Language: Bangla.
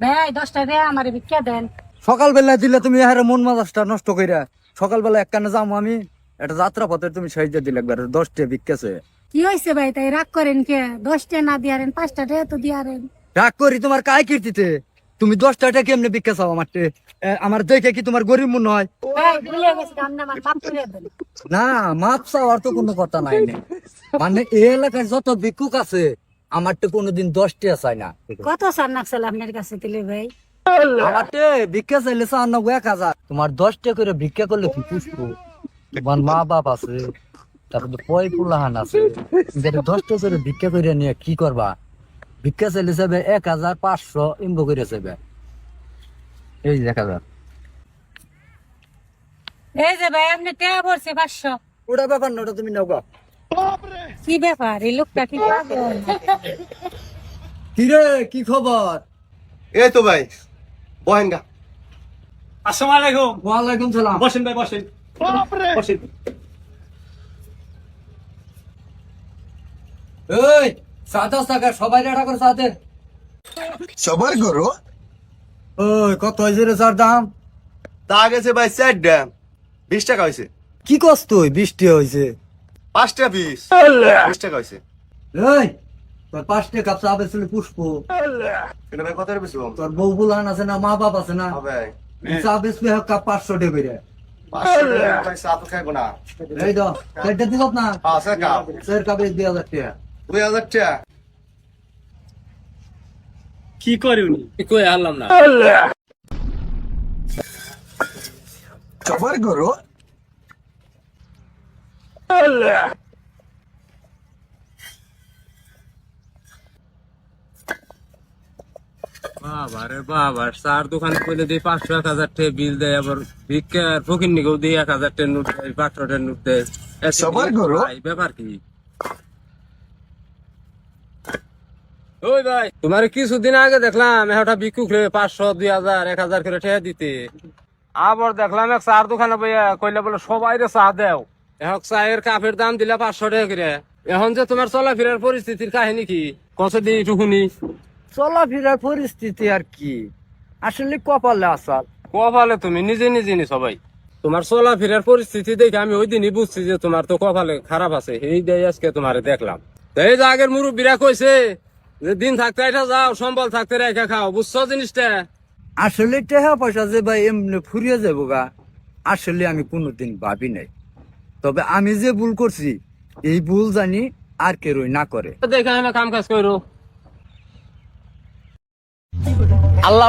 ভাই 10 টাকা আমারে ভিক্ষা দেন। সকালবেলা দিলে তুমি হারে মন মেজাজটা নষ্ট কইরা। সকালবেলা একখানে যাবো আমি, একটা যাত্রা পথে তুমি সাহায্য দিলে একবার 10 টাকা ভিক্ষাছে। কি হয়েছে ভাই, তাই রাগ করেন কে? 10 টাকা না দিয়ারেন, 5 টাকা তো দিয়ারেন। রাগ করি তোমার কায় কীর্তিতে? তুমি 10 টাকা কেমনে ভিক্ষা চাও আমার টে? আমার দেখে কি তোমার গরিব মনে হয়? ভাই ভুলে গেছি, আপনি আমার মাফ করে দেন। না, মাপ চাওয়ার তো কোনো কথা নাই নে। মানে এই এলাকায় যত ভিক্ষুক আছে আমার তো কোনোদিন 10 টাকা চাই না। কত সার নাকছিল আপনার কাছে দিলে ভাই? আমার টে ভিক্ষা চাইলে চার না 1000। তোমার 10 টাকা করে ভিক্ষা করলে কি পুষবো? তোমার মা বাপ আছে, তারপরে পয় পুলাহান আছে, 10 টাকা করে ভিক্ষা করে নিয়ে কি করবা? ভিক্ষা চাইলে যাবে 1500 ইম্ব করে যাবে। এই যে 1000। এই যে ভাই আপনি টাকা পড়ছে 500। ওটা ব্যাপার না, ওটা তুমি নাও গা। কি ব্যাপার, এই লোকটা কি পাগল? কি রে, কি খবর? এই তো ভাই বহেন গা। আসসালামু আলাইকুম। ওয়ালাইকুম সালাম। বসেন ভাই, বসেন বসেন। এই সাদা টাকা সবাই রাখা করে সাথে। সবার করো ওই কত হয়েছে রে স্যার দাম? তা গেছে ভাই 4 ড্যাম 20 টাকা হয়েছে। কি কষ্ট তুই? 20 টাকা হয়েছে। 5 টাকা পিস 20 টাকা হয়েছে। এই তোর 5 টাকা কাপ চা বেচলে পুষ্প। এটা ভাই কত বেশি কম তোর বউ বুলান আছে না, মা বাপ আছে না? ভাই চা বেচলে কাপ 500 টাকা করে। 500 টাকা ভাই চা তো খাইবো না। এই দাও সেটা দিছত না? হ্যাঁ স্যার কাপ স্যার কাপে 2000 টাকা। 2000 টাকা। কি করে উনি? কই আনলাম না। সবার করো বাবা রে বাবা, চার দোকানে কইলে দিই 500-1000 টাকা বিল দেয়, আবার ভিক্ষার ফকির নিকেও দিই 1000 টাকা নোট দেয়, 500 টাকা নোট দেয়। সবার করো। ভাই ব্যাপার কি? ওই ভাই, তোমার কিছুদিন আগে দেখলাম একটা ভিক্ষুক 500, 2000, 1000 করে টাকা দিতে। আবার দেখলাম এক চার দোকানে বইয়া কইলে বলে সবাই রে চা দেও। এখন চায়ের কাপের দাম দিলা 500 টাকা করে। এখন যে তোমার চলাফেরার পরিস্থিতির কাহিনী কি কত দিন একটু শুনি। চলাফেরার পরিস্থিতি আর কি, আসলে কপালে আসাল। কপালে তুমি নিজে নিজে নি সবাই। তোমার চলাফেরার পরিস্থিতি দেখে আমি ওই দিনই বুঝছি যে তোমার তো কপালে খারাপ আছে। এই দিয়ে আজকে তোমারে দেখলাম। এই যে আগের মুরব্বীরা কইছে যে দিন থাকতে এটা যাও, সম্বল থাকতে রেখে খাও, বুঝছো জিনিসটা? আসলে টাকা পয়সা যে ভাই এমনি ফুরিয়ে যাবো গা, আসলে আমি কোনোদিন ভাবি নাই। তবে আমি যে ভুল করছি এই ভুল জানি আর কেউই না করে। দেখে আমি কাম কাজ করো। আল্লাহ